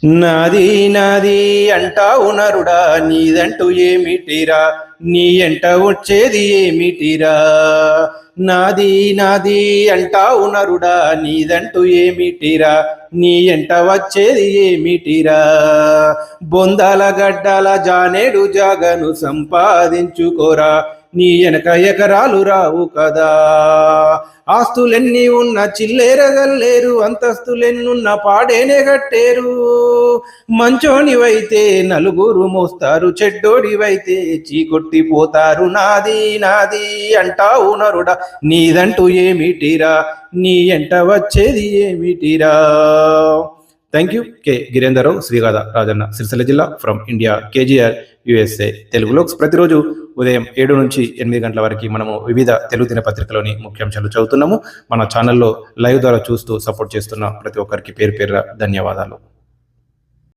నాది నాది అంటావు నరుడా, నీదంటూ ఏమిటిరా, నీ ఎంట వచ్చేది ఏమిటిరా. నాది నాది అంటావు నరుడా, నీదంటూ ఏమిటిరా, నీ ఎంట వచ్చేది ఏమిటిరా. బొందాల గడ్డల జానేడు జాగను సంపాదించుకోరా, నీ వెనక ఎకరాలు రావు కదా. ఆస్తులెన్ని ఉన్న చిల్లేరగల్లేరు, అంతస్తులెన్నున్న పాడేనే కట్టేరు. మంచోనివైతే నలుగురు మోస్తారు, చెడ్డోడివైతే చీకొట్టిపోతారు. నాది నాది అంటావు నరుడా, నీదంటూ ఏమిటిరా, నీ ఎంట వచ్చేది ఏమిటిరా. Thank you. కె గిరేందర్రావు, శ్రీగాధ రాజన్న, సిరిసిల్ల జిల్లా, ఫ్రమ్ ఇండియా, కేజీఆర్, యుఎస్ఏ. తెలుగులో ప్రతిరోజు ఉదయం 7 నుంచి 8 గంటల వరకు మనము వివిధ తెలుగు దినపత్రికలోని ముఖ్యాంశాలు చదువుతున్నాము. మన ఛానల్లో లైవ్ ద్వారా చూస్తూ సపోర్ట్ చేస్తున్న ప్రతి ఒక్కరికి పేరు పేరున ధన్యవాదాలు.